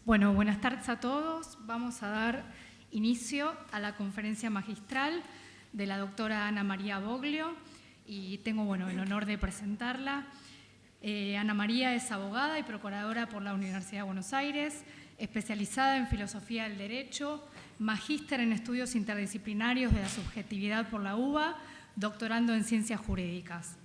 Bueno, buenas tardes a todos. Vamos a dar inicio a la conferencia magistral de la doctora Ana María Boglio y tengo el honor de presentarla. Ana María es abogada y procuradora por la Universidad de Buenos Aires, especializada en filosofía del derecho, magíster en estudios interdisciplinarios de la subjetividad por la UBA, doctorando en ciencias jurídicas.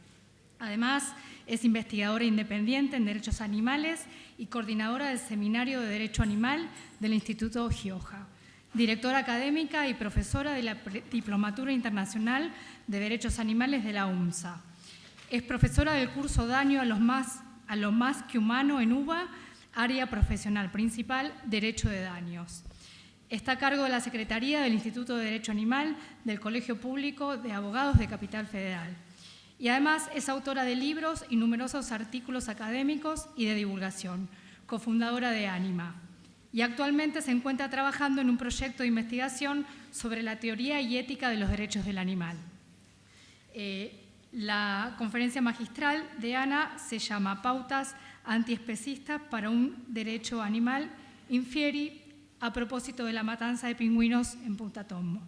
Además, es investigadora independiente en derechos animales y coordinadora del Seminario de Derecho Animal del Instituto Gioja, directora académica y profesora de la Diplomatura Internacional de Derechos Animales de la UMSA. Es profesora del curso Daño a lo más que humano en UBA, área profesional principal, Derecho de Daños. Está a cargo de la Secretaría del Instituto de Derecho Animal del Colegio Público de Abogados de Capital Federal. Y además es autora de libros y numerosos artículos académicos y de divulgación, cofundadora de Anima. Y actualmente se encuentra trabajando en un proyecto de investigación sobre la teoría y ética de los derechos del animal. La conferencia magistral de Ana se llama Pautas antiespecistas para un derecho animal infieri a propósito de la matanza de pingüinos en Punta Tombo.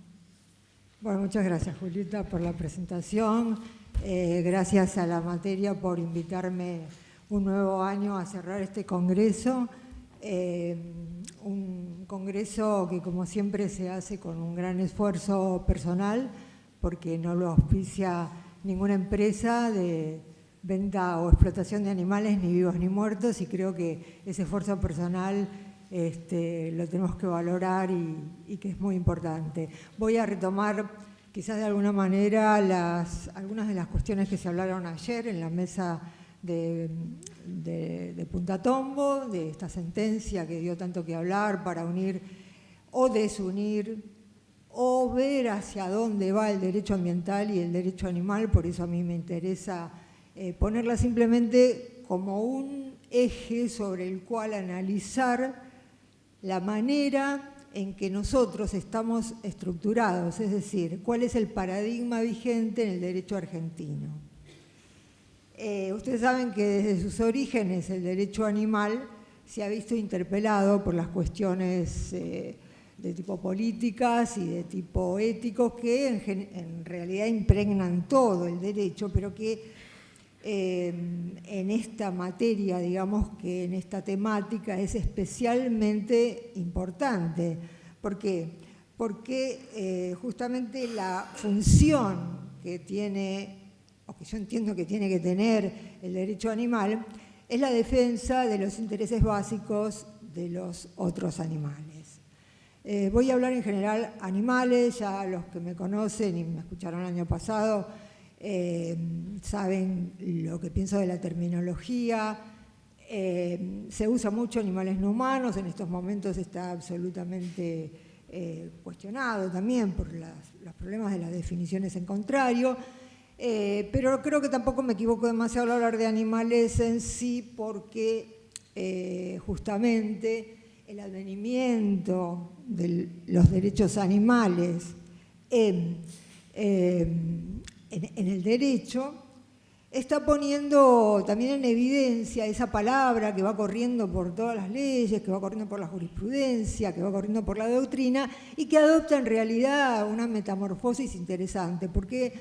Bueno, muchas gracias, Julieta, por la presentación. Gracias a la materia por invitarme un nuevo año a cerrar este congreso. Un congreso que, como siempre, se hace con un gran esfuerzo personal, porque no lo auspicia ninguna empresa de venta o explotación de animales, ni vivos ni muertos, y creo que ese esfuerzo personal lo tenemos que valorar y que es muy importante. Voy a retomar quizás de alguna manera algunas de las cuestiones que se hablaron ayer en la mesa de Punta Tombo, de esta sentencia que dio tanto que hablar para unir o desunir o ver hacia dónde va el derecho ambiental y el derecho animal. Por eso a mí me interesa ponerla simplemente como un eje sobre el cual analizar la manera en que nosotros estamos estructurados, es decir, cuál es el paradigma vigente en el derecho argentino. Ustedes saben que desde sus orígenes el derecho animal se ha visto interpelado por las cuestiones de tipo políticas y de tipo éticos que en realidad impregnan todo el derecho, pero que en esta materia, digamos que en esta temática es especialmente importante. ¿Por qué? Porque justamente la función que tiene, o que yo entiendo que tiene que tener el derecho animal, es la defensa de los intereses básicos de los otros animales. Voy a hablar en general animales, ya los que me conocen y me escucharon el año pasado, saben lo que pienso de la terminología. Se usa mucho animales no humanos, en estos momentos está absolutamente cuestionado también por los problemas de las definiciones en contrario, pero creo que tampoco me equivoco demasiado al hablar de animales en sí, porque justamente el advenimiento de los derechos animales en el derecho está poniendo también en evidencia esa palabra que va corriendo por todas las leyes, que va corriendo por la jurisprudencia, que va corriendo por la doctrina y que adopta en realidad una metamorfosis interesante, porque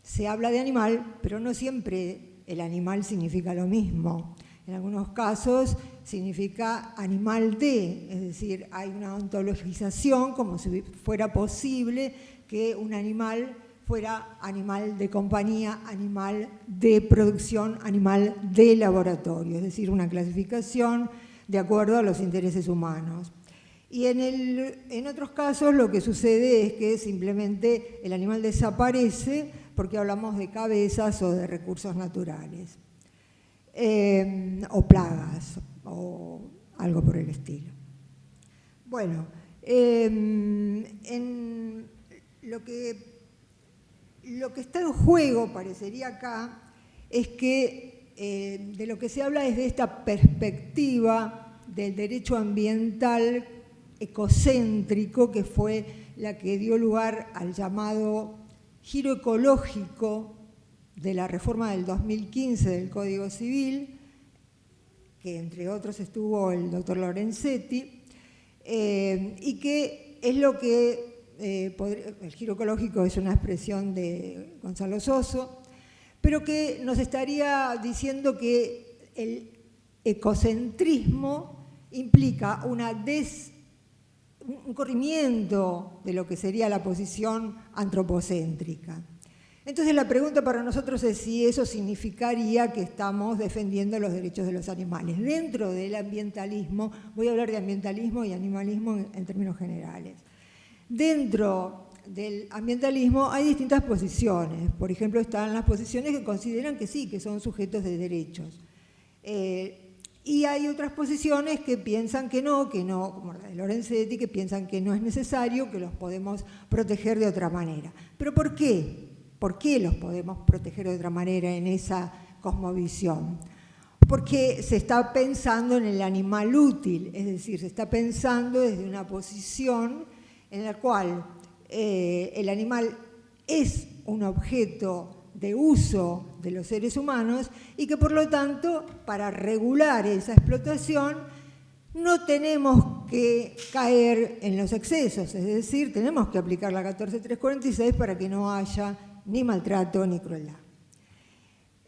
se habla de animal, pero no siempre el animal significa lo mismo. En algunos casos significa animal de, es decir, hay una ontologización como si fuera posible que un animal fuera animal de compañía, animal de producción, animal de laboratorio, es decir, una clasificación de acuerdo a los intereses humanos. Y en otros casos lo que sucede es que simplemente el animal desaparece porque hablamos de cabezas o de recursos naturales, o plagas, o algo por el estilo. Bueno, lo que está en juego, parecería acá, es que de lo que se habla es de esta perspectiva del derecho ambiental ecocéntrico, que fue la que dio lugar al llamado giro ecológico de la reforma del 2015 del Código Civil, que entre otros estuvo el doctor Lorenzetti, y que es lo que, el giro ecológico es una expresión de Gonzalo Soso, pero que nos estaría diciendo que el ecocentrismo implica un corrimiento de lo que sería la posición antropocéntrica. Entonces la pregunta para nosotros es si eso significaría que estamos defendiendo los derechos de los animales. Dentro del ambientalismo, voy a hablar de ambientalismo y animalismo en términos generales. Dentro del ambientalismo hay distintas posiciones. Por ejemplo, están las posiciones que consideran que sí, que son sujetos de derechos. Y hay otras posiciones que piensan que no, como la de Lorenzetti, que piensan que no es necesario, que los podemos proteger de otra manera. ¿Pero por qué? ¿Por qué los podemos proteger de otra manera en esa cosmovisión? Porque se está pensando en el animal útil, es decir, se está pensando desde una posición en la cual el animal es un objeto de uso de los seres humanos y que por lo tanto para regular esa explotación no tenemos que caer en los excesos, es decir, tenemos que aplicar la 14346 para que no haya ni maltrato ni crueldad.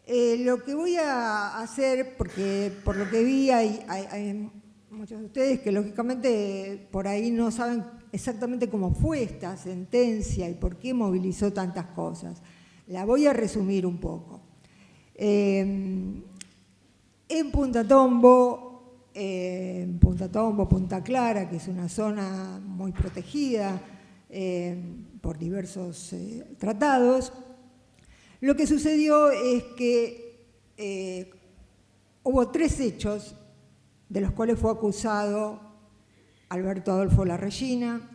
Lo que voy a hacer, porque por lo que vi hay muchos de ustedes que lógicamente por ahí no saben exactamente cómo fue esta sentencia y por qué movilizó tantas cosas. La voy a resumir un poco. En Punta Tombo, Punta Clara, que es una zona muy protegida por diversos tratados, lo que sucedió es que hubo 3 hechos de los cuales fue acusado Alberto Adolfo Larreyna.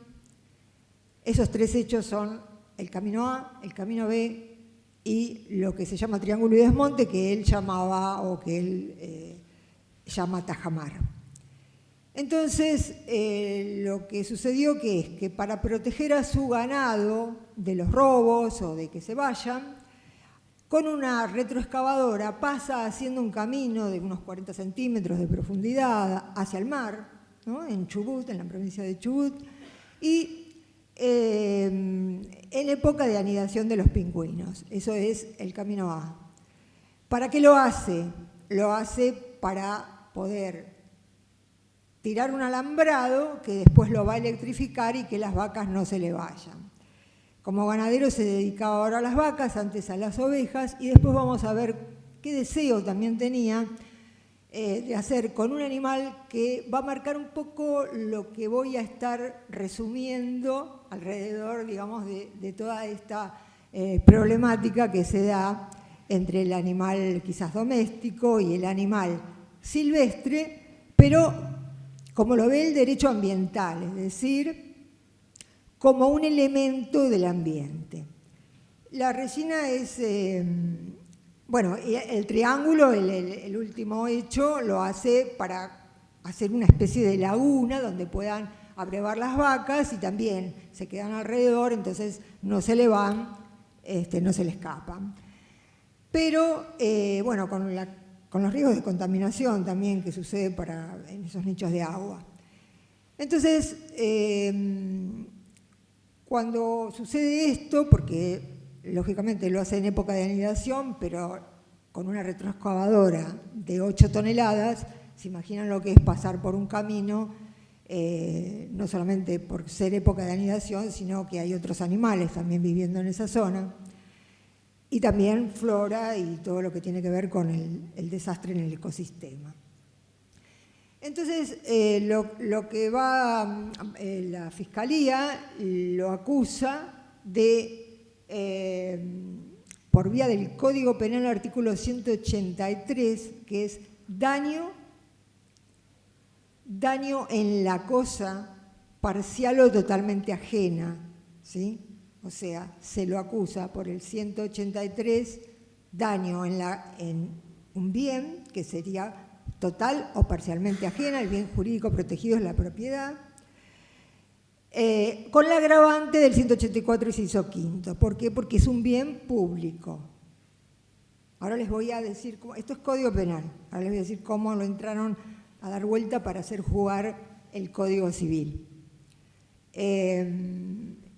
Esos 3 hechos son el camino A, el camino B y lo que se llama Triángulo y Desmonte, que él llamaba o que él llama Tajamar. Entonces, lo que sucedió que es que para proteger a su ganado de los robos o de que se vayan, con una retroexcavadora pasa haciendo un camino de unos 40 centímetros de profundidad hacia el mar, ¿no? En Chubut, en la provincia de Chubut, y en época de anidación de los pingüinos. Eso es el camino A. ¿Para qué lo hace? Lo hace para poder tirar un alambrado que después lo va a electrificar y que las vacas no se le vayan. Como ganadero se dedicaba ahora a las vacas, antes a las ovejas, y después vamos a ver qué deseo también tenía de hacer con un animal que va a marcar un poco lo que voy a estar resumiendo alrededor, digamos, de toda esta problemática que se da entre el animal quizás doméstico y el animal silvestre, pero como lo ve el derecho ambiental, es decir, como un elemento del ambiente. La resina es, bueno, el triángulo, el último hecho, lo hace para hacer una especie de laguna donde puedan abrevar las vacas y también se quedan alrededor, entonces no se le van, no se le escapan. Pero, bueno, con los riesgos de contaminación también que sucede en esos nichos de agua. Entonces, cuando sucede esto, porque lógicamente lo hace en época de anidación, pero con una retroexcavadora de 8 toneladas, se imaginan lo que es pasar por un camino, no solamente por ser época de anidación, sino que hay otros animales también viviendo en esa zona, y también flora y todo lo que tiene que ver con el desastre en el ecosistema. Entonces, lo que va, la Fiscalía lo acusa de, por vía del Código Penal, artículo 183, que es daño en la cosa parcial o totalmente ajena, ¿sí? O sea, se lo acusa por el 183, daño en un bien que sería total o parcialmente ajena, el bien jurídico protegido es la propiedad, con la agravante del 184 inciso quinto. ¿Por qué? Porque es un bien público. Ahora les voy a decir, esto es Código Penal, ahora les voy a decir cómo lo entraron a dar vuelta para hacer jugar el Código Civil.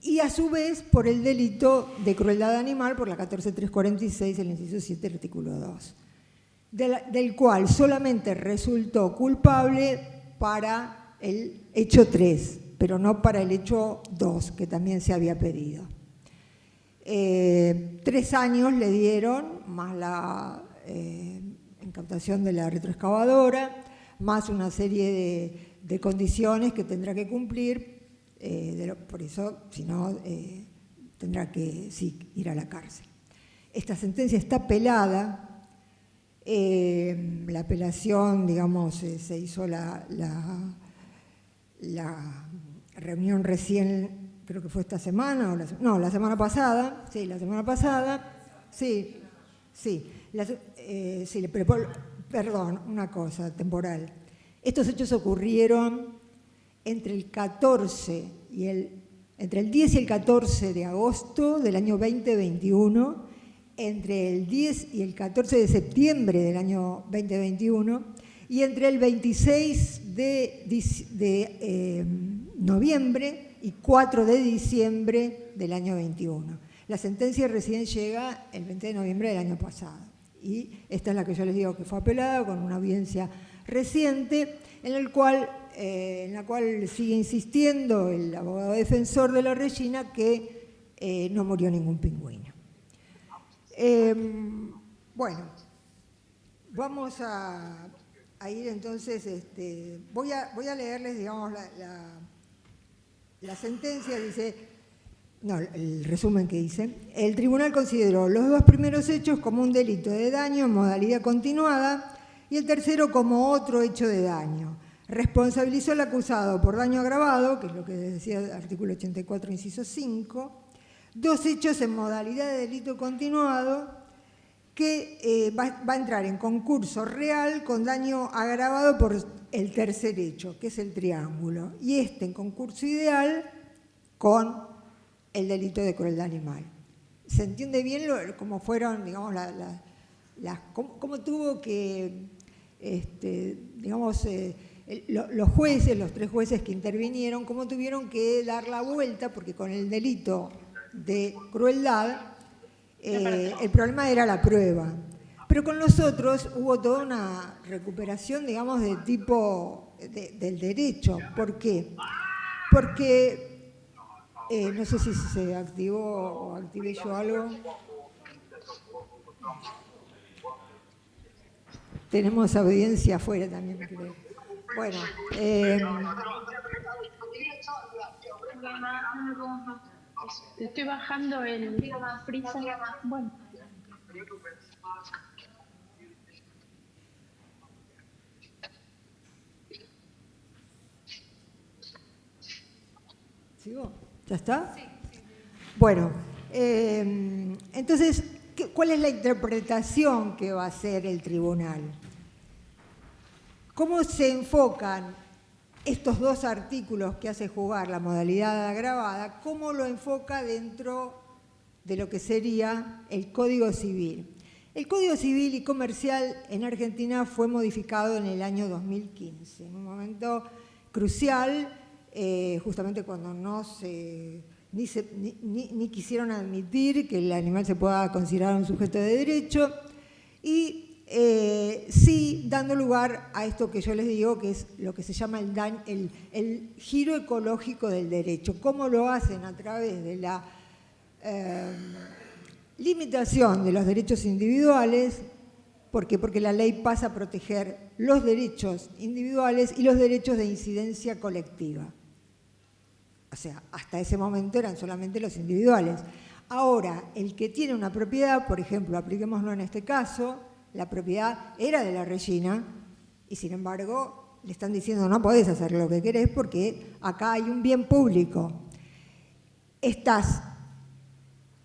Y a su vez por el delito de crueldad animal por la 14346, el inciso 7, el artículo 2, del cual solamente resultó culpable para el hecho 3, pero no para el hecho 2, que también se había pedido. 3 años le dieron, más la incautación de la retroexcavadora, más una serie de condiciones que tendrá que cumplir, por eso, si no, tendrá que ir a la cárcel. Esta sentencia está apelada, la apelación, digamos, se hizo la reunión recién, creo que fue esta semana, la semana pasada, perdón, una cosa temporal. Estos hechos ocurrieron entre el 10 y el 14 de agosto del año 2021, entre el 10 y el 14 de septiembre del año 2021 y entre el 26 de noviembre y 4 de diciembre del año 21. La sentencia recién llega el 20 de noviembre del año pasado. Y esta es la que yo les digo que fue apelada con una audiencia reciente, en la cual sigue insistiendo el abogado defensor de la Regina que no murió ningún pingüino. Bueno, vamos a ir entonces, voy a leerles, digamos, la sentencia. Dice, no, el resumen que dice: el tribunal consideró los 2 primeros hechos como un delito de daño en modalidad continuada y el tercero como otro hecho de daño. Responsabilizó al acusado por daño agravado, que es lo que decía el artículo 84, inciso 5, 2 hechos en modalidad de delito continuado que va a entrar en concurso real con daño agravado por el tercer hecho, que es el triángulo, y en concurso ideal con el delito de crueldad animal. ¿Se entiende bien cómo fueron, digamos, cómo tuvo que, digamos, los jueces, los 3 jueces que intervinieron, cómo tuvieron que dar la vuelta? Porque con el delito de crueldad el problema era la prueba. Pero con los otros hubo toda una recuperación, digamos, de tipo del derecho. ¿Por qué? Porque, no sé si se activó o activé yo algo. Tenemos audiencia afuera también, creo. Bueno. Te estoy bajando el freezer. Bueno. ¿Sigo? ¿Ya está? Sí. Bueno, entonces, ¿cuál es la interpretación que va a hacer el tribunal? ¿Cómo se enfocan estos 2 artículos que hace jugar la modalidad agravada? ¿Cómo lo enfoca dentro de lo que sería el Código Civil? El Código Civil y Comercial en Argentina fue modificado en el año 2015, en un momento crucial, justamente cuando ni quisieron admitir que el animal se pueda considerar un sujeto de derecho, y sí dando lugar a esto que yo les digo, que es lo que se llama el giro ecológico del derecho. ¿Cómo lo hacen? A través de la limitación de los derechos individuales. ¿Por qué? Porque la ley pasa a proteger los derechos individuales y los derechos de incidencia colectiva. O sea, hasta ese momento eran solamente los individuales. Ahora, el que tiene una propiedad, por ejemplo, apliquémoslo en este caso, la propiedad era de la Regina y sin embargo le están diciendo no podés hacer lo que querés porque acá hay un bien público. Estás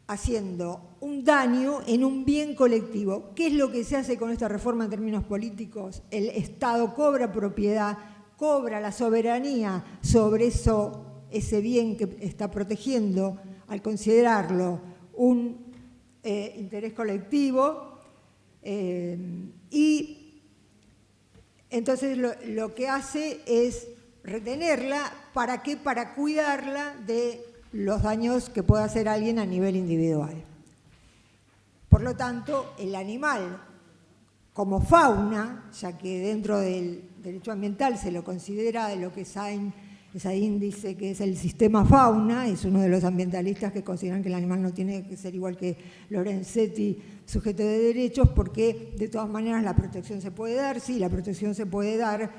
haciendo un daño en un bien colectivo. ¿Qué es lo que se hace con esta reforma en términos políticos? El Estado cobra propiedad, cobra la soberanía sobre ese bien que está protegiendo al considerarlo un interés colectivo. Y entonces lo que hace es retenerla, ¿para qué? Para cuidarla de los daños que pueda hacer alguien a nivel individual. Por lo tanto, el animal como fauna, ya que dentro del derecho ambiental se lo considera de lo que Sainz dice que es el sistema fauna, es uno de los ambientalistas que consideran que el animal no tiene que ser igual que Lorenzetti, sujeto de derechos, porque de todas maneras la protección se puede dar, sí, la protección se puede dar,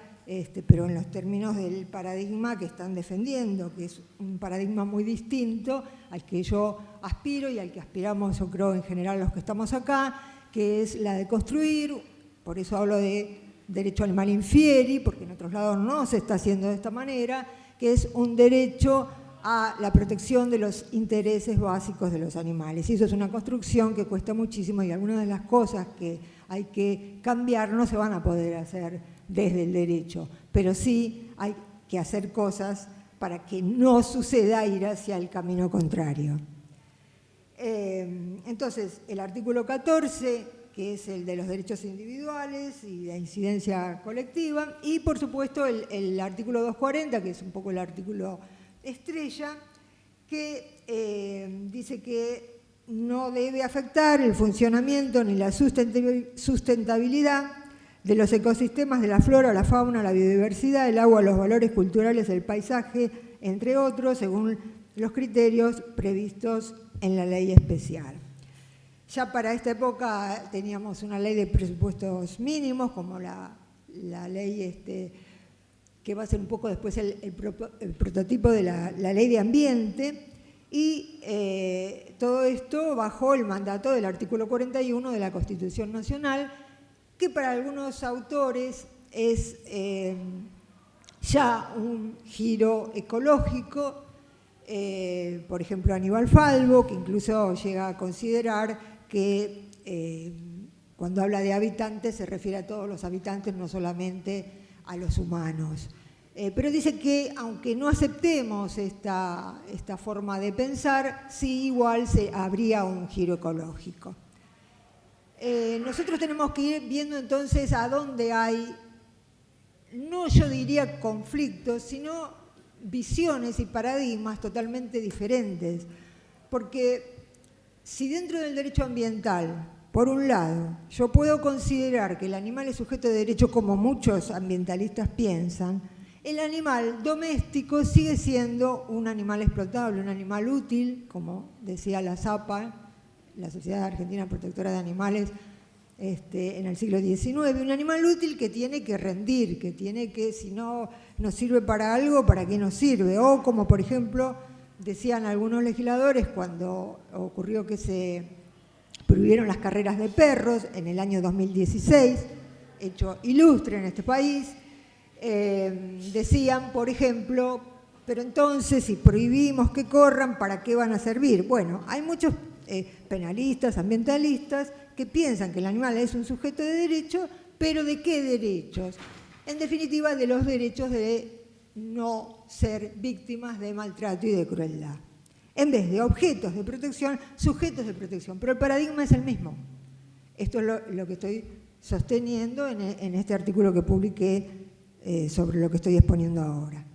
pero en los términos del paradigma que están defendiendo, que es un paradigma muy distinto al que yo aspiro y al que aspiramos, yo creo, en general los que estamos acá, que es la de construir, por eso hablo de derecho animal infieri, porque en otros lados no se está haciendo de esta manera, que es un derecho a la protección de los intereses básicos de los animales. Y eso es una construcción que cuesta muchísimo y algunas de las cosas que hay que cambiar no se van a poder hacer desde el derecho, pero sí hay que hacer cosas para que no suceda ir hacia el camino contrario. Entonces, el artículo 14, que es el de los derechos individuales y de incidencia colectiva, y por supuesto el artículo 240, que es un poco el artículo estrella, que dice que no debe afectar el funcionamiento ni la sustentabilidad de los ecosistemas, de la flora, la fauna, la biodiversidad, el agua, los valores culturales, el paisaje, entre otros, según los criterios previstos en la ley especial. Ya para esta época teníamos una ley de presupuestos mínimos, como la ley que va a ser un poco después el prototipo de la ley de ambiente, y todo esto bajo el mandato del artículo 41 de la Constitución Nacional, que para algunos autores es ya un giro ecológico. Por ejemplo, Aníbal Falvo, que incluso llega a considerar que cuando habla de habitantes se refiere a todos los habitantes, no solamente a los humanos. Pero dice que aunque no aceptemos esta forma de pensar, sí igual habría un giro ecológico. Nosotros tenemos que ir viendo entonces a dónde hay, no yo diría conflictos, sino visiones y paradigmas totalmente diferentes. Porque si dentro del derecho ambiental, por un lado, yo puedo considerar que el animal es sujeto de derecho como muchos ambientalistas piensan, el animal doméstico sigue siendo un animal explotable, un animal útil, como decía la SAPA, la Sociedad Argentina Protectora de Animales, en el siglo XIX, un animal útil que tiene que rendir, que tiene que, si no nos sirve para algo, ¿para qué nos sirve? O como, por ejemplo, decían algunos legisladores cuando ocurrió que se prohibieron las carreras de perros en el año 2016, hecho ilustre en este país, decían, por ejemplo, pero entonces si prohibimos que corran, ¿para qué van a servir? Bueno, hay muchos penalistas, ambientalistas, que piensan que el animal es un sujeto de derecho, pero ¿de qué derechos? En definitiva, de los derechos de no ser víctimas de maltrato y de crueldad. En vez de objetos de protección, sujetos de protección. Pero el paradigma es el mismo. Esto es lo que estoy sosteniendo en este artículo que publiqué sobre lo que estoy exponiendo ahora.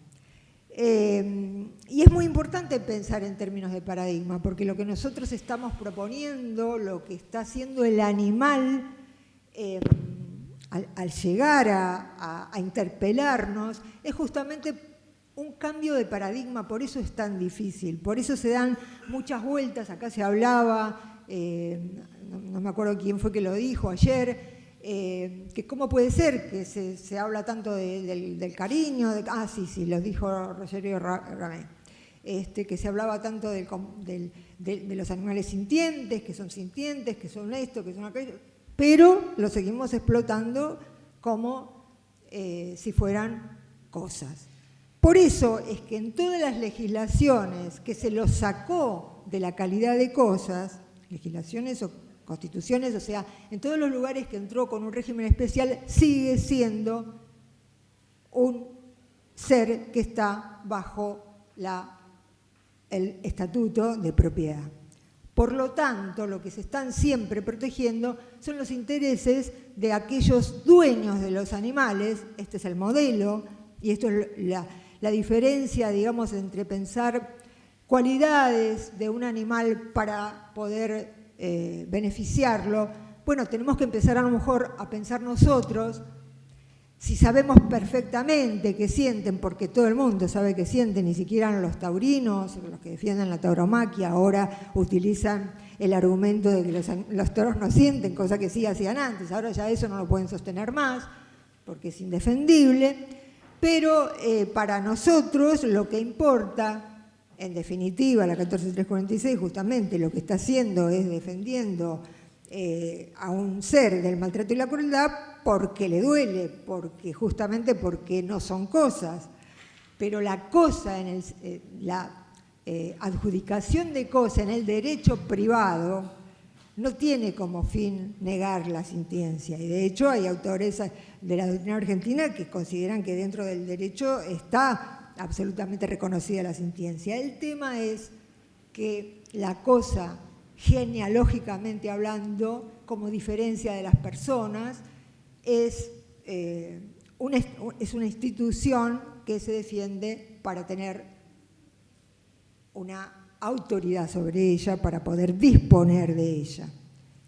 Y es muy importante pensar en términos de paradigma, porque lo que nosotros estamos proponiendo, lo que está haciendo el animal al llegar a interpelarnos, es justamente un cambio de paradigma, por eso es tan difícil, por eso se dan muchas vueltas. Acá se hablaba, no me acuerdo quién fue que lo dijo ayer, que cómo puede ser que se habla tanto del cariño, sí, lo dijo Rogerio Ramé, que se hablaba tanto de los animales sintientes, que son esto, que son aquello, pero lo seguimos explotando como si fueran cosas. Por eso es que en todas las legislaciones que se los sacó de la calidad de cosas, legislaciones o constituciones, o sea, en todos los lugares que entró con un régimen especial, sigue siendo un ser que está bajo el estatuto de propiedad. Por lo tanto, lo que se están siempre protegiendo son los intereses de aquellos dueños de los animales. Este es el modelo, y esto es la diferencia, digamos, entre pensar cualidades de un animal para poder beneficiarlo. Bueno, tenemos que empezar a lo mejor a pensar nosotros, si sabemos perfectamente que sienten, porque todo el mundo sabe que sienten, ni siquiera los taurinos, los que defienden la tauromaquia, ahora utilizan el argumento de que los toros no sienten, cosa que sí hacían antes. Ahora ya eso no lo pueden sostener más, porque es indefendible. Pero para nosotros lo que importa, en definitiva, la 14346 justamente lo que está haciendo es defendiendo a un ser del maltrato y la crueldad porque le duele, justamente porque no son cosas. Pero la cosa, la adjudicación de cosa en el derecho privado no tiene como fin negar la sintiencia. Y de hecho hay autores de la doctrina argentina que consideran que dentro del derecho está absolutamente reconocida la sintiencia. El tema es que la cosa, genealógicamente hablando, como diferencia de las personas, es una institución que se defiende para tener una autoridad sobre ella, para poder disponer de ella.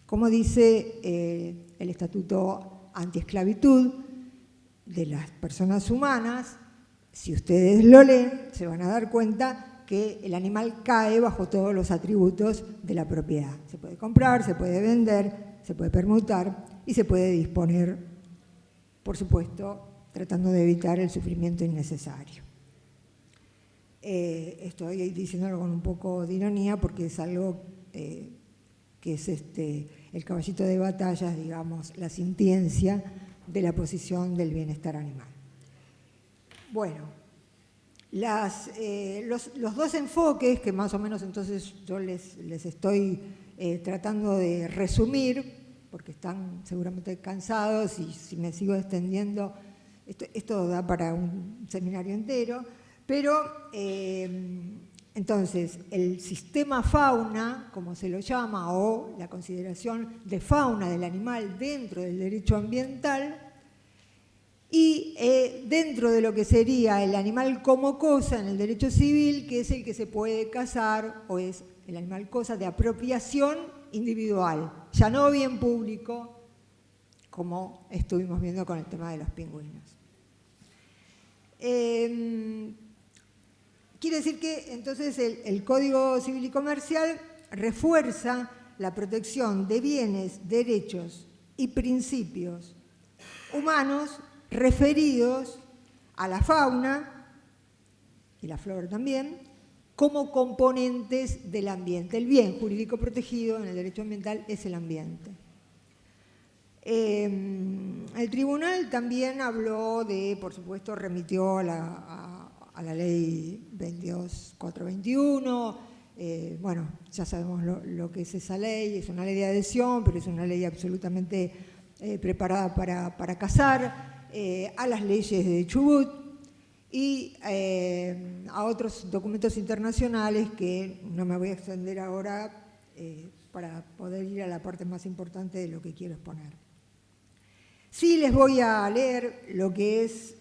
Como dice el Estatuto Antiesclavitud de las personas humanas, si ustedes lo leen, se van a dar cuenta que el animal cae bajo todos los atributos de la propiedad. Se puede comprar, se puede vender, se puede permutar y se puede disponer, por supuesto, tratando de evitar el sufrimiento innecesario. Estoy diciéndolo con un poco de ironía porque es algo que es el caballito de batallas, digamos, la sintiencia de la posición del bienestar animal. Bueno, los dos enfoques que más o menos entonces yo les estoy tratando de resumir, porque están seguramente cansados y si me sigo extendiendo, esto da para un seminario entero, pero entonces el sistema fauna, como se lo llama, o la consideración de fauna del animal dentro del derecho ambiental, y dentro de lo que sería el animal como cosa en el derecho civil, que es el que se puede cazar, o es el animal cosa de apropiación individual, ya no bien público, como estuvimos viendo con el tema de los pingüinos. Quiere decir que entonces el Código Civil y Comercial refuerza la protección de bienes, derechos y principios humanos referidos a la fauna y la flora también, como componentes del ambiente. El bien jurídico protegido en el derecho ambiental es el ambiente. El tribunal también habló de, por supuesto, remitió a la ley 22421. Bueno, ya sabemos lo que es esa ley, es una ley de adhesión, pero es una ley absolutamente preparada para cazar, a las leyes de Chubut y a otros documentos internacionales que no me voy a extender ahora para poder ir a la parte más importante de lo que quiero exponer. Sí les voy a leer lo que es,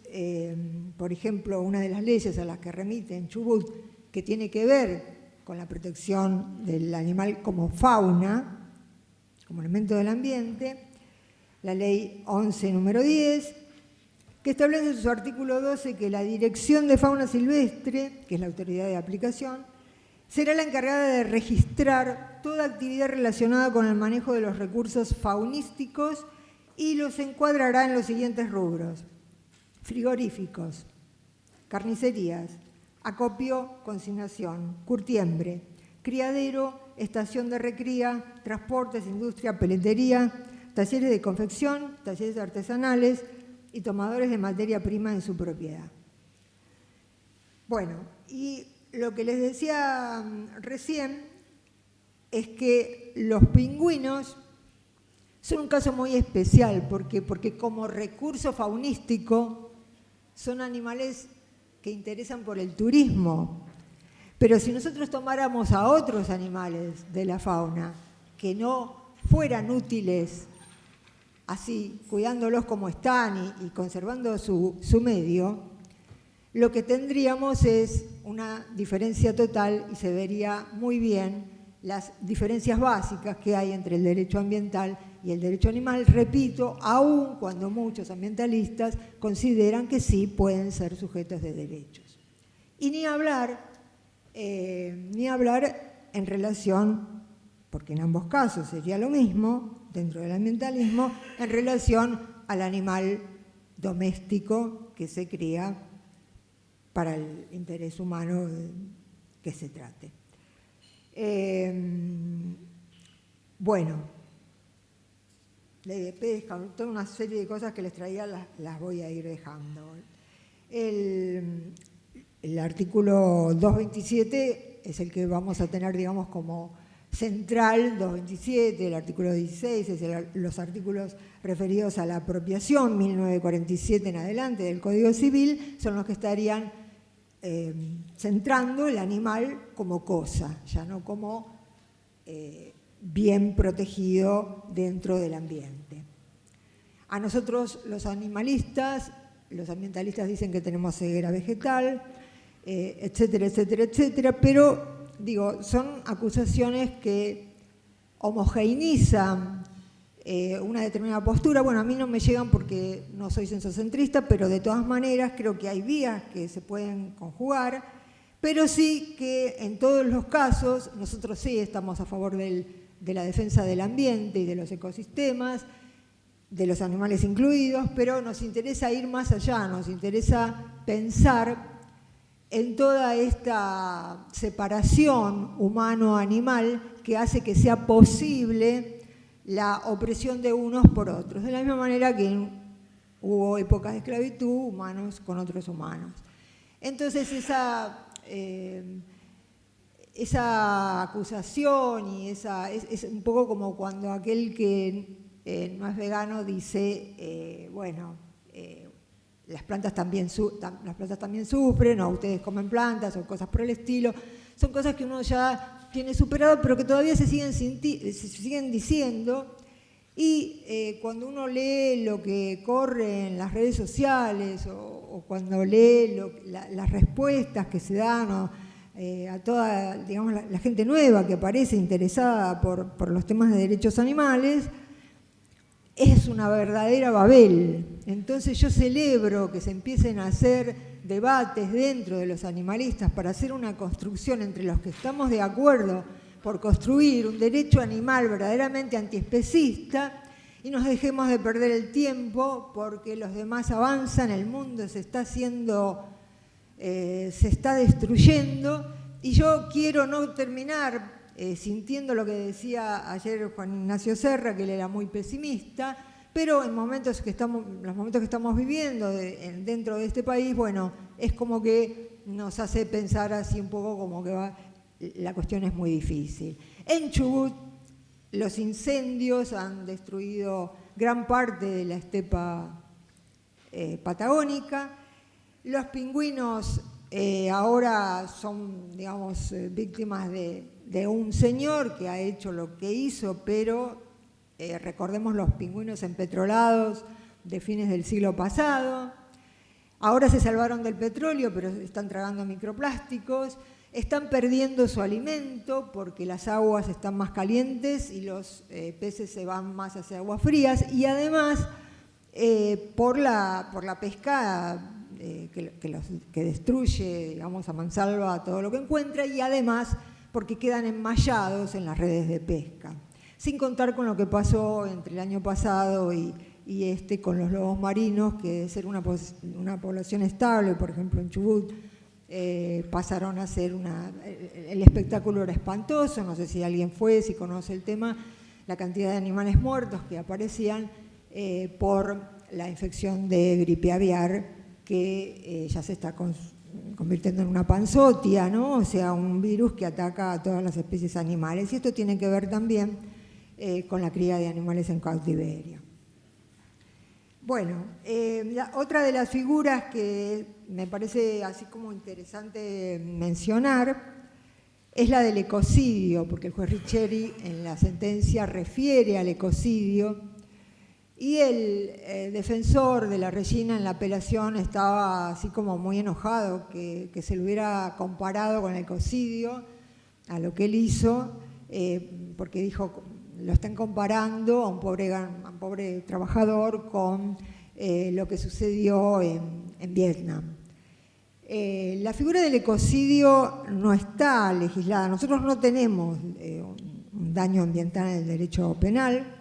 por ejemplo, una de las leyes a las que remite en Chubut, que tiene que ver con la protección del animal como fauna, como elemento del ambiente, la ley 11, número 10, que establece en su artículo 12 que la Dirección de Fauna Silvestre, que es la autoridad de aplicación, será la encargada de registrar toda actividad relacionada con el manejo de los recursos faunísticos y los encuadrará en los siguientes rubros: frigoríficos, carnicerías, acopio, consignación, curtiembre, criadero, estación de recría, transportes, industria, peletería, talleres de confección, talleres artesanales y tomadores de materia prima en su propiedad. Bueno, y lo que les decía recién es que los pingüinos son un caso muy especial porque como recurso faunístico son animales que interesan por el turismo, Pero si nosotros tomáramos a otros animales de la fauna que no fueran útiles así, cuidándolos como están y conservando su medio, lo que tendríamos es una diferencia total y se vería muy bien las diferencias básicas que hay entre el derecho ambiental y el derecho animal, repito, aun cuando muchos ambientalistas consideran que sí pueden ser sujetos de derechos. Y ni hablar en relación, porque en ambos casos sería lo mismo, dentro del ambientalismo, en relación al animal doméstico que se cría para el interés humano que se trate. Bueno, ley de pesca, toda una serie de cosas que les traía las voy a ir dejando. El artículo 227 es el que vamos a tener, digamos, como central, 227, el artículo 16, los artículos referidos a la apropiación, 1947 en adelante del Código Civil, son los que estarían centrando el animal como cosa, ya no como bien protegido dentro del ambiente. A nosotros los animalistas, los ambientalistas dicen que tenemos ceguera vegetal, etcétera, etcétera, etcétera, pero digo, son acusaciones que homogeneizan una determinada postura. Bueno, a mí no me llegan porque no soy sensocentrista, pero de todas maneras creo que hay vías que se pueden conjugar, pero sí que en todos los casos nosotros sí estamos a favor de la defensa del ambiente y de los ecosistemas, de los animales incluidos, pero nos interesa ir más allá, nos interesa pensar en toda esta separación humano-animal que hace que sea posible la opresión de unos por otros, de la misma manera que hubo épocas de esclavitud, humanos con otros humanos. Entonces esa acusación y es un poco como cuando aquel que no es vegano dice, las plantas también sufren, o ustedes comen plantas, o cosas por el estilo. Son cosas que uno ya tiene superado, pero que todavía se siguen diciendo. Y cuando uno lee lo que corre en las redes sociales, o cuando lee las respuestas que se dan a toda, digamos, la gente nueva que aparece interesada por los temas de derechos animales, es una verdadera Babel. Entonces yo celebro que se empiecen a hacer debates dentro de los animalistas para hacer una construcción entre los que estamos de acuerdo por construir un derecho animal verdaderamente antiespecista, y nos dejemos de perder el tiempo porque los demás avanzan, el mundo se está destruyendo, y yo quiero no terminar sintiendo lo que decía ayer Juan Ignacio Serra, que él era muy pesimista, pero en los momentos que estamos viviendo dentro de este país, bueno, es como que nos hace pensar así un poco como que la cuestión es muy difícil. En Chubut los incendios han destruido gran parte de la estepa patagónica. Los pingüinos ahora son, digamos, víctimas de un señor que ha hecho lo que hizo, pero recordemos los pingüinos empetrolados de fines del siglo pasado. Ahora se salvaron del petróleo, pero están tragando microplásticos. Están perdiendo su alimento porque las aguas están más calientes y los peces se van más hacia aguas frías, y además por la pesca que destruye, digamos, a mansalva todo lo que encuentra, y además porque quedan enmallados en las redes de pesca. Sin contar con lo que pasó entre el año pasado y con los lobos marinos, que de ser una población estable, por ejemplo en Chubut, pasaron a ser el espectáculo era espantoso. No sé si alguien fue, si conoce el tema, la cantidad de animales muertos que aparecían por la infección de gripe aviar, que ya se está convirtiendo en una panzotia, ¿no? O sea, un virus que ataca a todas las especies animales, y esto tiene que ver también con la cría de animales en cautiverio. Bueno, otra de las figuras que me parece así como interesante mencionar es la del ecocidio, porque el juez Riccieri en la sentencia refiere al ecocidio, y el defensor de la Regina en la apelación estaba así como muy enojado que se lo hubiera comparado con el ecocidio, a lo que él hizo, porque dijo, lo están comparando a un pobre trabajador con lo que sucedió en Vietnam. La figura del ecocidio no está legislada. Nosotros no tenemos un daño ambiental en el derecho penal,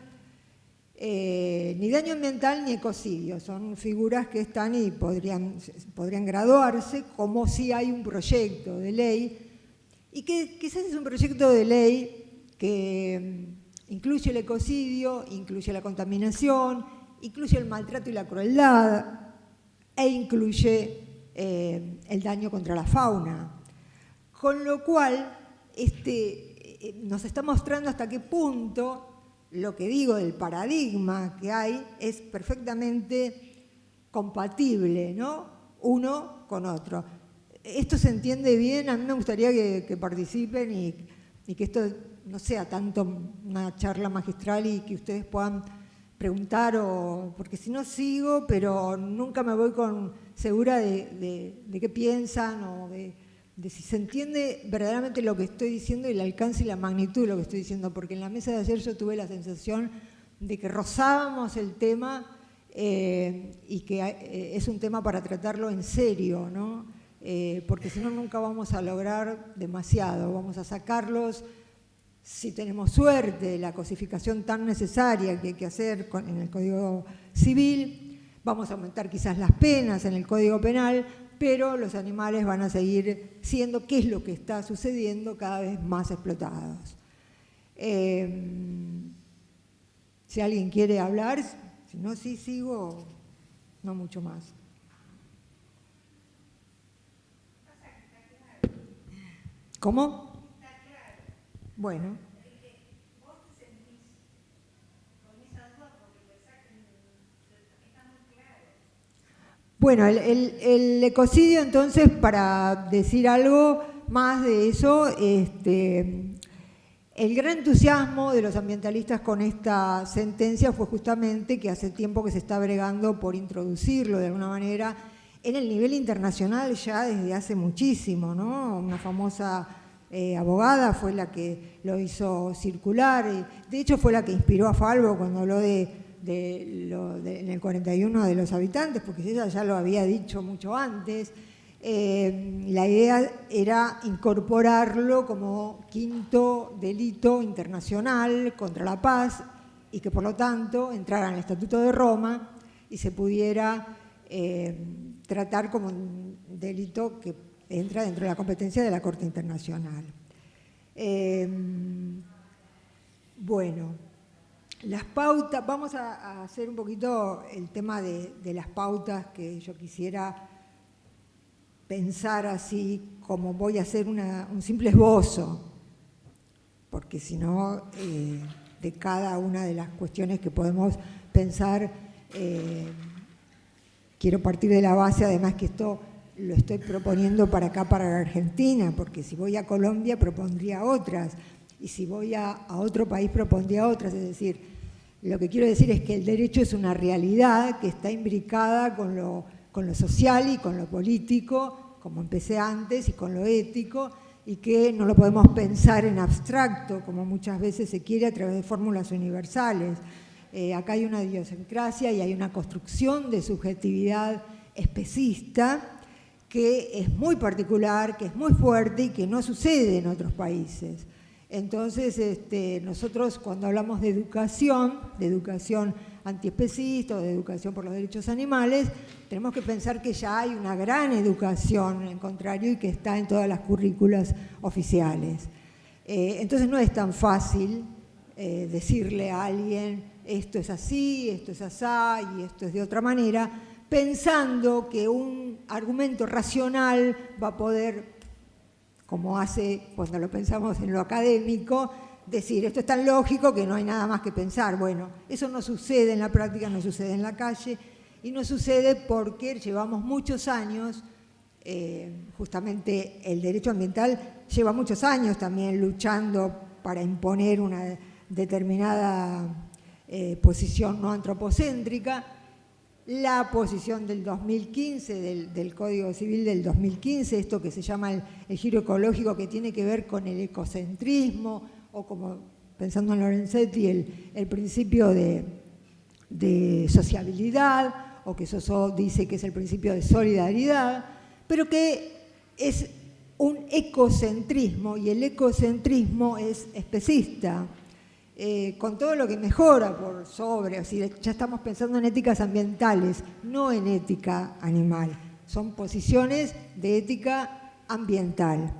ni daño ambiental ni ecocidio. Son figuras que están y podrían graduarse, como si hay un proyecto de ley, y que quizás es un proyecto de ley que incluye el ecocidio, incluye la contaminación, incluye el maltrato y la crueldad, e incluye el daño contra la fauna. Con lo cual, nos está mostrando hasta qué punto lo que digo del paradigma que hay es perfectamente compatible, ¿no? Uno con otro. Esto se entiende bien, a mí me gustaría que participen y que esto no sea tanto una charla magistral y que ustedes puedan preguntar, porque si no sigo, pero nunca me voy segura de qué piensan o de si se entiende verdaderamente lo que estoy diciendo y el alcance y la magnitud de lo que estoy diciendo, porque en la mesa de ayer yo tuve la sensación de que rozábamos el tema y que es un tema para tratarlo en serio, ¿no? Porque si no nunca vamos a lograr demasiado, vamos a sacarlos, si tenemos suerte, la cosificación tan necesaria que hay que hacer en el Código Civil, vamos a aumentar quizás las penas en el Código Penal, pero los animales van a seguir siendo, ¿qué es lo que está sucediendo?, cada vez más explotados. Si alguien quiere hablar, si no, sí sigo, no mucho más. ¿Cómo? Bueno. Bueno, el ecocidio, entonces, para decir algo más de eso, el gran entusiasmo de los ambientalistas con esta sentencia fue justamente que hace tiempo que se está bregando por introducirlo de alguna manera en el nivel internacional ya desde hace muchísimo, ¿no? Una famosa abogada fue la que lo hizo circular, de hecho fue la que inspiró a Falvo cuando habló en el 41 de los habitantes, porque ella ya lo había dicho mucho antes. La idea era incorporarlo como quinto delito internacional contra la paz y que por lo tanto entrara en el Estatuto de Roma y se pudiera tratar como un delito que entra dentro de la competencia de la Corte Internacional. Bueno, las pautas, vamos a hacer un poquito el tema de las pautas que yo quisiera pensar así, como voy a hacer un simple esbozo, porque si no, de cada una de las cuestiones que podemos pensar, quiero partir de la base, además que esto lo estoy proponiendo para acá, para la Argentina, porque si voy a Colombia propondría otras, y si voy a otro país propondría otras, es decir, lo que quiero decir es que el derecho es una realidad que está imbricada con lo social y con lo político, como empecé antes, y con lo ético, y que no lo podemos pensar en abstracto, como muchas veces se quiere a través de fórmulas universales. Acá hay una idiosincrasia y hay una construcción de subjetividad especista que es muy particular, que es muy fuerte y que no sucede en otros países. Entonces, nosotros cuando hablamos de educación antiespecista o de educación por los derechos animales, tenemos que pensar que ya hay una gran educación, en contrario, y que está en todas las currículas oficiales. Entonces no es tan fácil decirle a alguien esto es así, esto es asá y esto es de otra manera, pensando que un argumento racional va a poder, como hace cuando lo pensamos en lo académico, decir esto es tan lógico que no hay nada más que pensar. Bueno, eso no sucede en la práctica, no sucede en la calle y no sucede porque llevamos muchos años Justamente el derecho ambiental lleva muchos años también luchando para imponer una determinada posición no antropocéntrica. La posición del 2015, del Código Civil del 2015, esto que se llama el giro ecológico, que tiene que ver con el ecocentrismo, o como pensando en Lorenzetti, el principio de sociabilidad, o que Soso dice que es el principio de solidaridad, pero que es un ecocentrismo, y el ecocentrismo es especista, con todo lo que mejora por sobre, así, ya estamos pensando en éticas ambientales, no en ética animal, son posiciones de ética ambiental.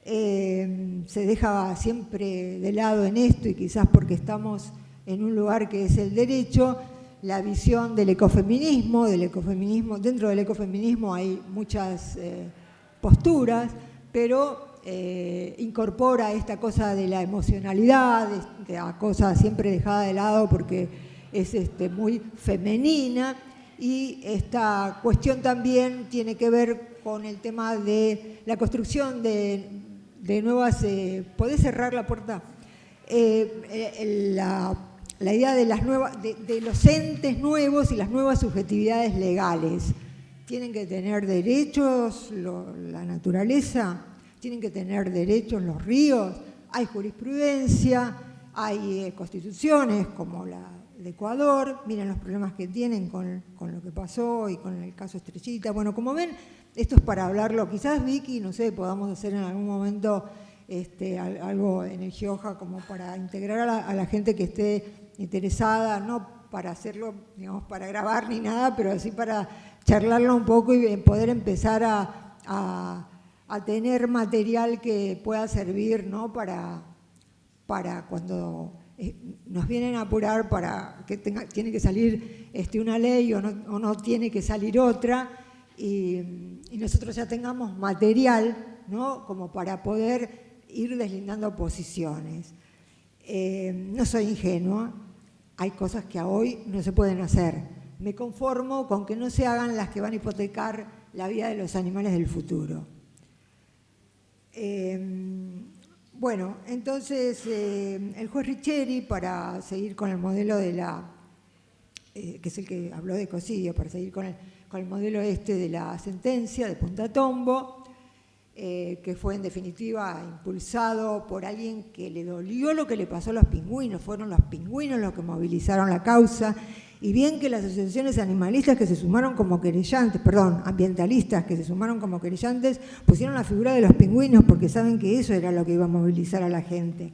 Se deja siempre de lado en esto, y quizás porque estamos en un lugar que es el derecho, la visión del ecofeminismo. Dentro del ecofeminismo hay muchas posturas, pero incorpora esta cosa de la emocionalidad, esta cosa siempre dejada de lado porque es muy femenina, y esta cuestión también tiene que ver con el tema de la construcción de nuevas... ¿Podés cerrar la puerta? La idea de los entes nuevos y las nuevas subjetividades legales. Tienen que tener derechos la naturaleza, tienen que tener derechos los ríos, hay jurisprudencia, hay constituciones como la de Ecuador, miren los problemas que tienen con lo que pasó y con el caso Estrellita. Bueno, como ven, esto es para hablarlo, quizás Vicky, no sé, podamos hacer en algún momento algo en el GEOJA como para integrar a la gente que esté interesada, no para hacerlo, digamos, para grabar ni nada, pero así para charlarlo un poco y poder empezar a tener material que pueda servir, ¿no? para cuando nos vienen a apurar para que tiene que salir una ley o no tiene que salir otra, y nosotros ya tengamos material, ¿no? Como para poder ir deslindando posiciones. No soy ingenua, hay cosas que a hoy no se pueden hacer. Me conformo con que no se hagan las que van a hipotecar la vida de los animales del futuro. Bueno, entonces el juez Richeri, para seguir con el modelo de que es el que habló de ecocidio, para seguir con el modelo de la sentencia de Punta Tombo, que fue en definitiva impulsado por alguien que le dolió lo que le pasó a los pingüinos, fueron los pingüinos los que movilizaron la causa, y bien que las asociaciones animalistas que se sumaron como querellantes, ambientalistas que se sumaron como querellantes, pusieron la figura de los pingüinos porque saben que eso era lo que iba a movilizar a la gente.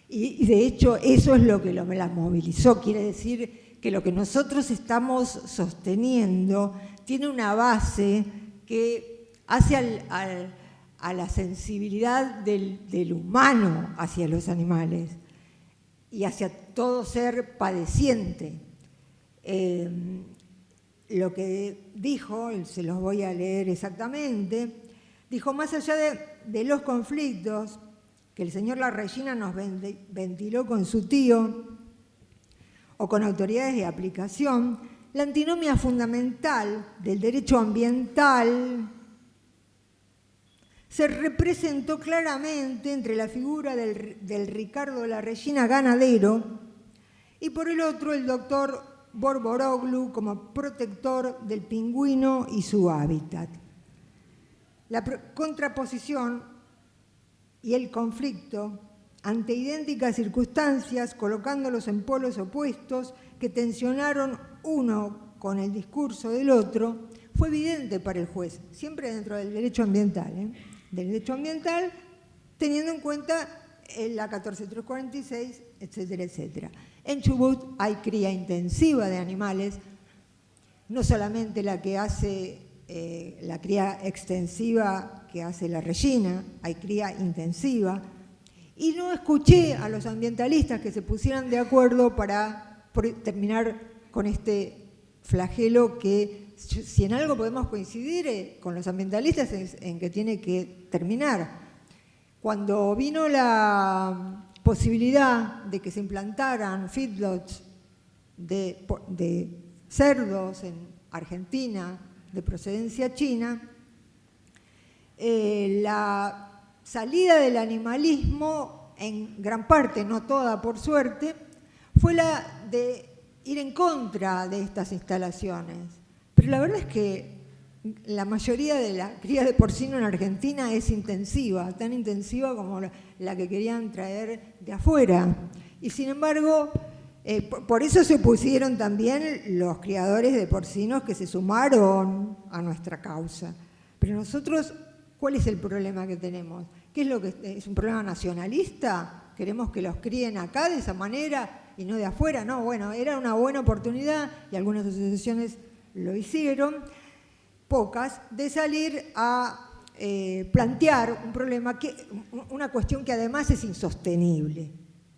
Y de hecho eso es lo que las movilizó, quiere decir que lo que nosotros estamos sosteniendo tiene una base que hace a la sensibilidad del humano hacia los animales y hacia todo ser padeciente. Lo que dijo, se los voy a leer exactamente, dijo: más allá de los conflictos que el señor Larrañaga nos ventiló con su tío o con autoridades de aplicación, la antinomia fundamental del derecho ambiental se representó claramente entre la figura del Ricardo Larrañaga ganadero y por el otro el doctor Borboroglu como protector del pingüino y su hábitat. La contraposición y el conflicto ante idénticas circunstancias, colocándolos en polos opuestos que tensionaron uno con el discurso del otro, fue evidente para el juez, siempre dentro del derecho ambiental, del derecho ambiental, teniendo en cuenta la 14346, etcétera, etcétera. En Chubut hay cría intensiva de animales, no solamente la que hace la cría extensiva que hace la Regina, hay cría intensiva, y no escuché a los ambientalistas que se pusieran de acuerdo para terminar con este flagelo que, si en algo podemos coincidir con los ambientalistas, es en que tiene que terminar. Cuando vino la posibilidad de que se implantaran feedlots de cerdos en Argentina de procedencia china, la salida del animalismo, en gran parte, no toda por suerte, fue la de ir en contra de estas instalaciones. Pero la verdad es que la mayoría de la cría de porcino en Argentina es intensiva, tan intensiva como la que querían traer de afuera. Y sin embargo, por eso se opusieron también los criadores de porcinos que se sumaron a nuestra causa. Pero nosotros, ¿cuál es el problema que tenemos? ¿Qué es lo que es un problema nacionalista? ¿Queremos que los críen acá de esa manera y no de afuera? No, bueno, era una buena oportunidad y algunas asociaciones lo hicieron, pocas, de salir a plantear un problema, una cuestión que además es insostenible.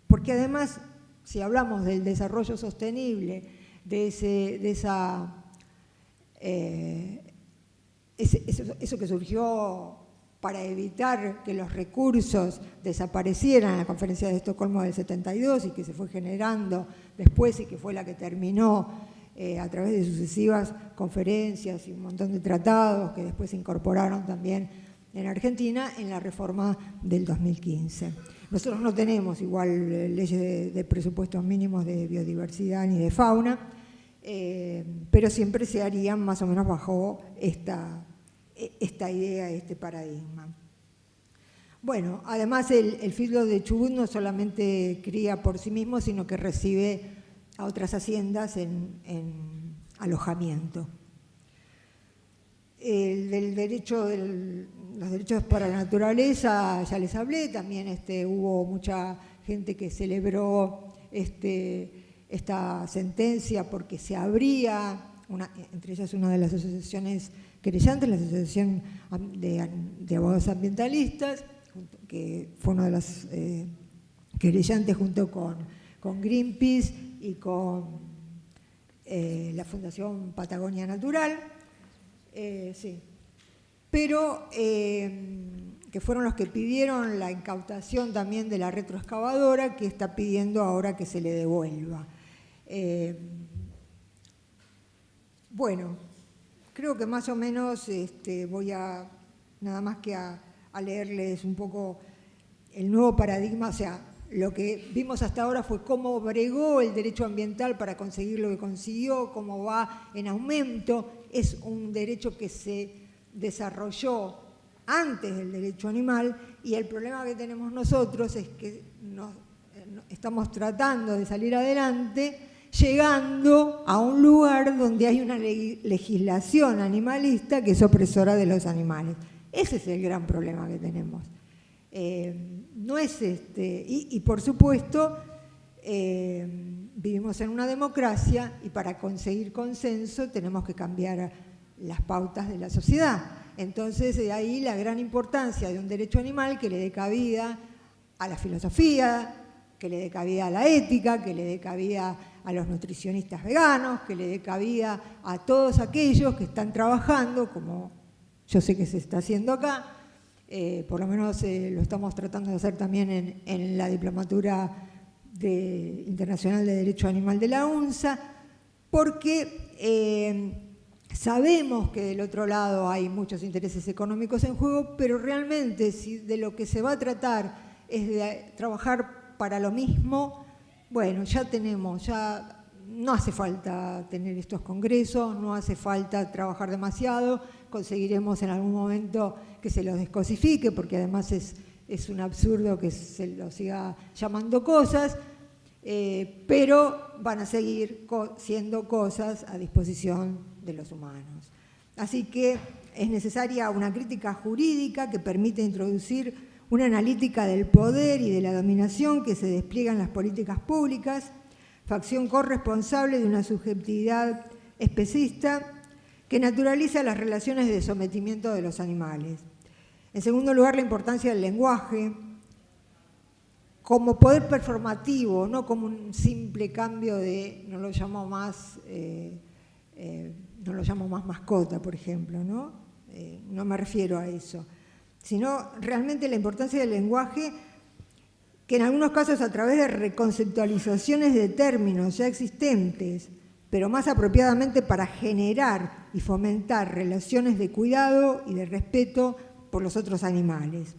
Porque además, si hablamos del desarrollo sostenible, eso que surgió para evitar que los recursos desaparecieran en la Conferencia de Estocolmo del 72 y que se fue generando después y que fue la que terminó a través de sucesivas conferencias y un montón de tratados que después se incorporaron también en Argentina en la reforma del 2015. Nosotros no tenemos igual leyes de presupuestos mínimos de biodiversidad ni de fauna, pero siempre se harían más o menos bajo esta idea, este paradigma. Bueno, además el feedlot de Chubut no solamente cría por sí mismo, sino que recibe a otras haciendas en alojamiento. Los derechos para la naturaleza, ya les hablé, también hubo mucha gente que celebró esta sentencia porque se abría, entre ellas una de las asociaciones querellantes, la Asociación de Abogados Ambientalistas, que fue una de las querellantes junto con Greenpeace y con la Fundación Patagonia Natural, sí. Pero que fueron los que pidieron la incautación también de la retroexcavadora, que está pidiendo ahora que se le devuelva. Bueno, creo que más o menos voy a nada más que a leerles un poco el nuevo paradigma, o sea, lo que vimos hasta ahora fue cómo bregó el derecho ambiental para conseguir lo que consiguió, cómo va en aumento. Es un derecho que se desarrolló antes del derecho animal y el problema que tenemos nosotros es que estamos tratando de salir adelante llegando a un lugar donde hay una legislación animalista que es opresora de los animales. Ese es el gran problema que tenemos. No es y por supuesto vivimos en una democracia y para conseguir consenso tenemos que cambiar las pautas de la sociedad. Entonces de ahí la gran importancia de un derecho animal que le dé cabida a la filosofía, que le dé cabida a la ética, que le dé cabida a los nutricionistas veganos, que le dé cabida a todos aquellos que están trabajando, como yo sé que se está haciendo acá, por lo menos lo estamos tratando de hacer también en la Diplomatura Internacional de Derecho Animal de la UNSA, porque sabemos que del otro lado hay muchos intereses económicos en juego, pero realmente si de lo que se va a tratar es de trabajar para lo mismo, bueno, ya no hace falta tener estos congresos, no hace falta trabajar demasiado, conseguiremos en algún momento que se los descosifique, porque además es un absurdo que se los siga llamando cosas, pero van a seguir siendo cosas a disposición de los humanos. Así que es necesaria una crítica jurídica que permite introducir una analítica del poder y de la dominación que se despliega en las políticas públicas, facción corresponsable de una subjetividad especista que naturaliza las relaciones de sometimiento de los animales. En segundo lugar, la importancia del lenguaje como poder performativo, no como un simple cambio de, no lo llamo más mascota, por ejemplo, ¿no? No me refiero a eso, sino realmente la importancia del lenguaje que en algunos casos a través de reconceptualizaciones de términos ya existentes, pero más apropiadamente para generar y fomentar relaciones de cuidado y de respeto por los otros animales.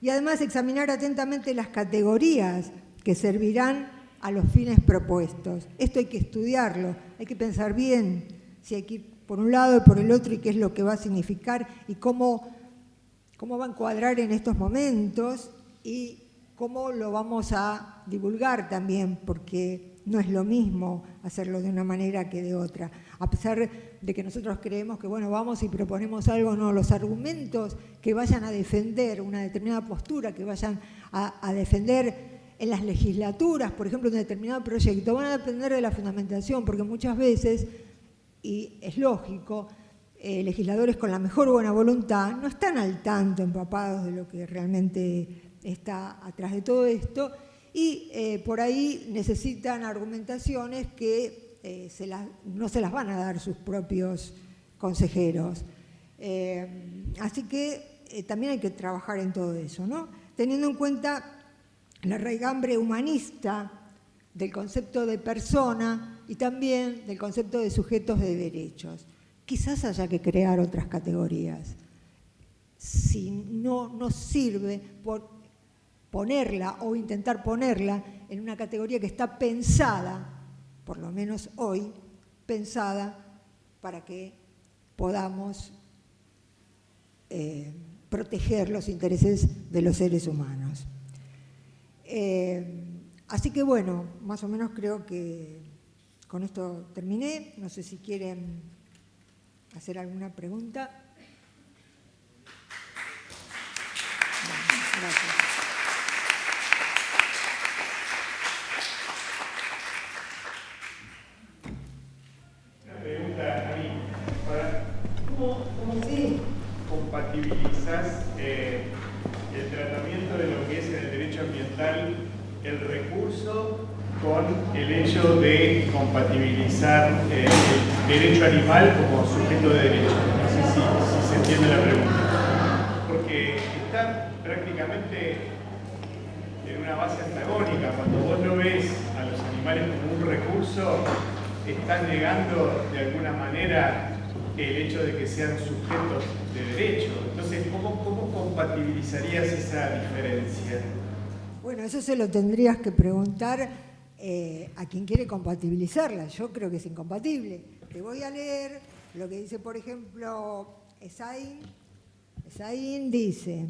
Y además examinar atentamente las categorías que servirán a los fines propuestos. Esto hay que estudiarlo, hay que pensar bien si hay que ir por un lado y por el otro y qué es lo que va a significar y cómo va a encuadrar en estos momentos y cómo lo vamos a divulgar también, porque no es lo mismo hacerlo de una manera que de otra. A pesar de que nosotros creemos que, bueno, vamos y proponemos algo, no, los argumentos que vayan a defender una determinada postura, que vayan a defender en las legislaturas, por ejemplo, un determinado proyecto, van a depender de la fundamentación, porque muchas veces, y es lógico, legisladores con la mejor buena voluntad no están al tanto, empapados de lo que realmente está atrás de todo esto, y por ahí necesitan argumentaciones que no se las van a dar sus propios consejeros. Así que también hay que trabajar en todo eso, ¿no? Teniendo en cuenta la raigambre humanista del concepto de persona y también del concepto de sujetos de derechos. Quizás haya que crear otras categorías. Si no nos sirve por ponerla o intentar ponerla en una categoría que está pensada, por lo menos hoy, pensada para que podamos proteger los intereses de los seres humanos. Así que bueno, más o menos creo que con esto terminé. No sé si quieren hacer alguna pregunta. Bueno, gracias. Una pregunta a mí. ¿Cómo compatibilizás el tratamiento de lo que es en el derecho ambiental el recurso con el hecho de compatibilizar el derecho animal como sujeto de derecho? No sé si se entiende la pregunta. Porque está prácticamente en una base antagónica. Cuando vos lo ves a los animales como un recurso, estás negando de alguna manera el hecho de que sean sujetos de derecho. Entonces, ¿cómo compatibilizarías esa diferencia? Bueno, eso se lo tendrías que preguntar a quien quiere compatibilizarla. Yo creo que es incompatible. Te voy a leer lo que dice, por ejemplo, Esaín. Esaín dice,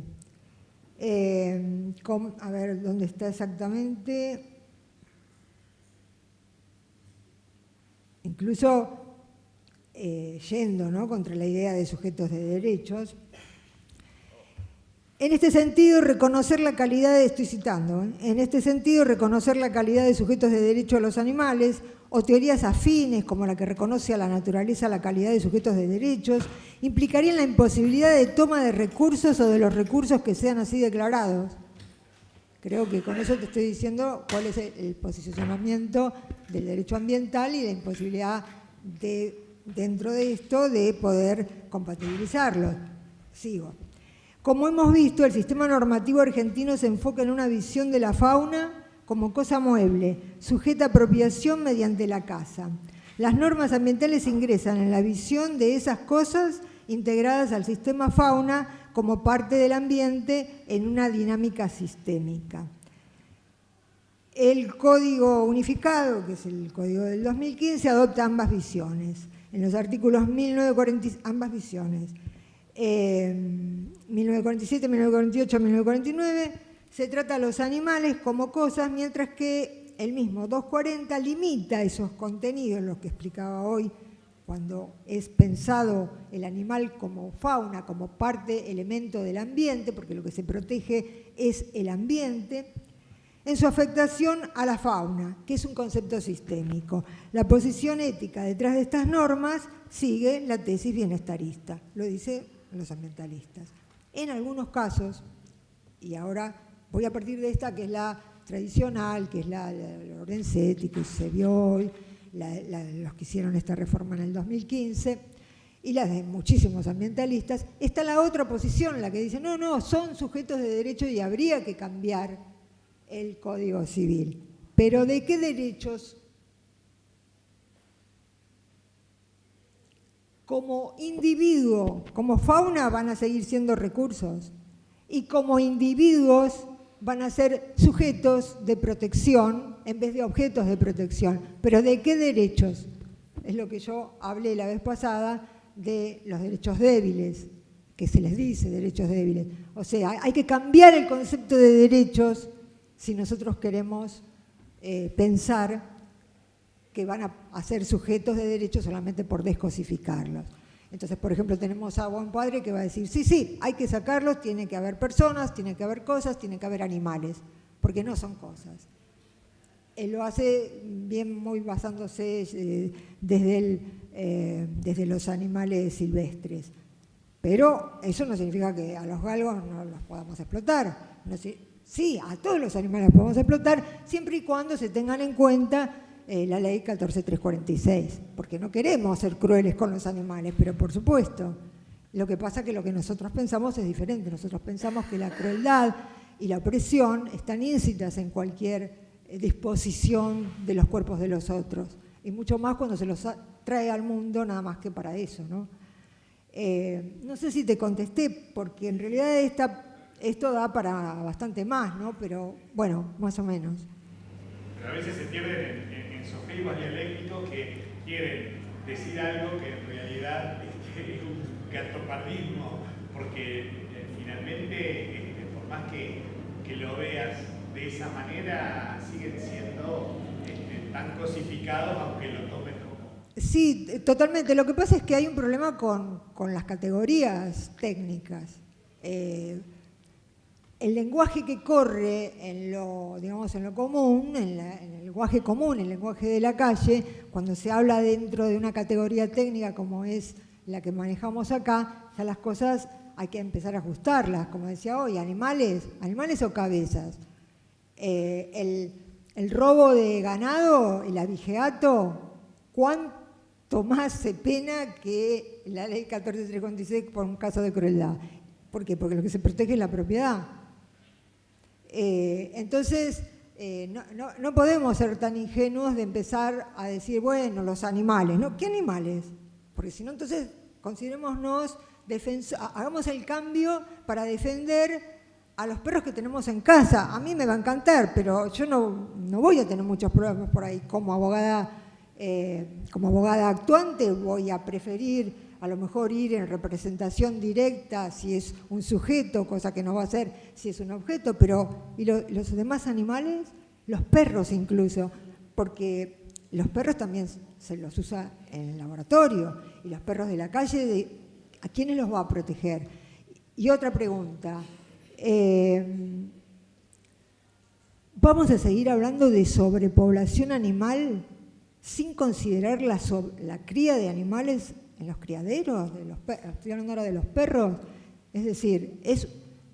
a ver, ¿dónde está exactamente? Incluso yendo, ¿no?, contra la idea de sujetos de derechos. En este sentido, reconocer la calidad estoy citando, en este sentido, reconocer la calidad de sujetos de derecho a los animales o teorías afines, como la que reconoce a la naturaleza la calidad de sujetos de derechos, implicarían la imposibilidad de toma de recursos o de los recursos que sean así declarados. Creo que con eso te estoy diciendo cuál es el posicionamiento del derecho ambiental y la imposibilidad dentro de esto de poder compatibilizarlo. Sigo. Como hemos visto, el sistema normativo argentino se enfoca en una visión de la fauna como cosa mueble, sujeta a apropiación mediante la caza. Las normas ambientales ingresan en la visión de esas cosas integradas al sistema fauna como parte del ambiente en una dinámica sistémica. El Código Unificado, que es el Código del 2015, adopta ambas visiones. En los artículos 1940, ambas visiones. 1947, 1948, 1949, se trata a los animales como cosas, mientras que el mismo 240 limita esos contenidos, lo que explicaba hoy, cuando es pensado el animal como fauna, como parte, elemento del ambiente, porque lo que se protege es el ambiente, en su afectación a la fauna, que es un concepto sistémico. La posición ética detrás de estas normas sigue la tesis bienestarista, lo dice los ambientalistas. En algunos casos, y ahora voy a partir de esta que es la tradicional, que es la Lorenzetti, que se vio hoy, los que hicieron esta reforma en el 2015, y las de muchísimos ambientalistas, está la otra posición, la que dice, no, son sujetos de derecho y habría que cambiar el Código Civil. ¿Pero de qué derechos? como individuo, como fauna, van a seguir siendo recursos. Y como individuos van a ser sujetos de protección en vez de objetos de protección. ¿Pero de qué derechos? Es lo que yo hablé la vez pasada de los derechos débiles, que se les dice derechos débiles. O sea, hay que cambiar el concepto de derechos si nosotros queremos pensar que van a ser sujetos de derechos solamente por descosificarlos. Entonces, por ejemplo, tenemos a Buen Padre que va a decir, sí, hay que sacarlos, tiene que haber personas, tiene que haber cosas, tiene que haber animales, porque no son cosas. Él lo hace bien muy basándose desde los animales silvestres. Pero eso no significa que a los galgos no los podamos explotar. Sí, a todos los animales los podemos explotar, siempre y cuando se tengan en cuenta la ley 14346, porque no queremos ser crueles con los animales, pero por supuesto, lo que pasa es que lo que nosotros pensamos es diferente. Nosotros pensamos que la crueldad y la opresión están íncitas en cualquier disposición de los cuerpos de los otros, y mucho más cuando se los trae al mundo nada más que para eso, ¿no? No sé si te contesté, porque en realidad esto da para bastante más, ¿no? Pero bueno, más o menos. Pero a veces se pierden en sofismas dialécticos que quieren decir algo que en realidad es un gatopardismo, porque finalmente, por más que lo veas de esa manera, siguen siendo tan cosificados, aunque lo tomen como... Sí, totalmente. Lo que pasa es que hay un problema con las categorías técnicas. El lenguaje que corre en lo común, en el lenguaje común, el lenguaje de la calle, cuando se habla dentro de una categoría técnica como es la que manejamos acá, ya las cosas hay que empezar a ajustarlas. Como decía hoy, animales o cabezas. El robo de ganado, el abigeato, ¿cuánto más se pena que la ley 14346 por un caso de crueldad? ¿Por qué? Porque lo que se protege es la propiedad. Entonces, no podemos ser tan ingenuos de empezar a decir, bueno, los animales, ¿no? ¿Qué animales? Porque si no, entonces, considerémonos, hagamos el cambio para defender a los perros que tenemos en casa. A mí me va a encantar, pero yo no voy a tener muchos problemas por ahí. Como abogada actuante voy a preferir a lo mejor ir en representación directa si es un sujeto, cosa que no va a ser si es un objeto, pero ¿y los demás animales? Los perros incluso, porque los perros también se los usa en el laboratorio, y los perros de la calle, ¿a quiénes los va a proteger? Y otra pregunta, ¿vamos a seguir hablando de sobrepoblación animal sin considerar la cría de animales en los criaderos? Estoy hablando ahora de los perros. Es decir,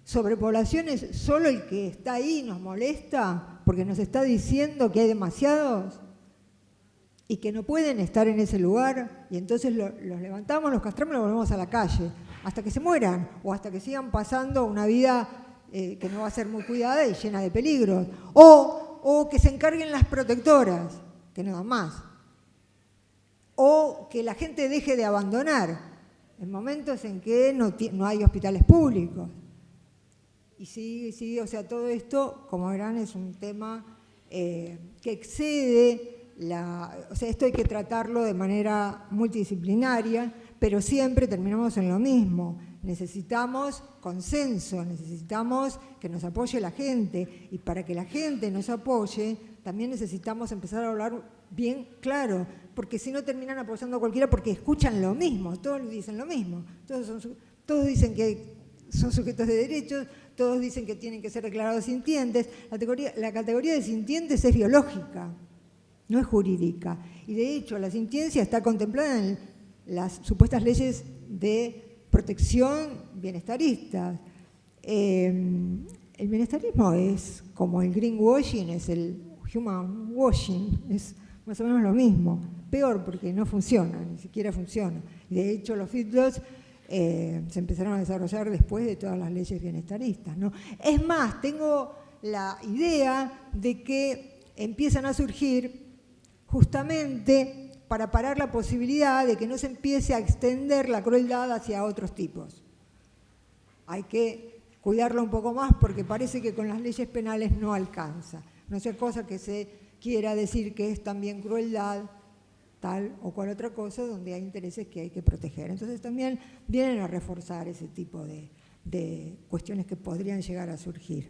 sobrepoblación es solo el que está ahí y nos molesta porque nos está diciendo que hay demasiados y que no pueden estar en ese lugar, y entonces los levantamos, los castramos y los volvemos a la calle hasta que se mueran o hasta que sigan pasando una vida que no va a ser muy cuidada y llena de peligros, o que se encarguen las protectoras, que no dan más, o que la gente deje de abandonar en momentos en que no hay hospitales públicos. Y sí, o sea, todo esto, como verán, es un tema que excede o sea, esto hay que tratarlo de manera multidisciplinaria, pero siempre terminamos en lo mismo. Necesitamos consenso, necesitamos que nos apoye la gente, y para que la gente nos apoye también necesitamos empezar a hablar bien claro, porque si no terminan apoyando a cualquiera porque escuchan lo mismo, todos dicen lo mismo, todos dicen que son sujetos de derechos, todos dicen que tienen que ser declarados sintientes. La categoría de sintientes es biológica, no es jurídica, y de hecho la sintiencia está contemplada en las supuestas leyes de protección bienestaristas. El bienestarismo es como el greenwashing, es el human washing, es más o menos lo mismo, peor porque no funciona, ni siquiera funciona. De hecho, los feedlots se empezaron a desarrollar después de todas las leyes bienestaristas, ¿no? Es más, tengo la idea de que empiezan a surgir justamente para parar la posibilidad de que no se empiece a extender la crueldad hacia otros tipos. Hay que cuidarlo un poco más porque parece que con las leyes penales no alcanza. No sea cosa que se quiera decir que es también crueldad, tal o cual otra cosa, donde hay intereses que hay que proteger. Entonces también vienen a reforzar ese tipo de cuestiones que podrían llegar a surgir.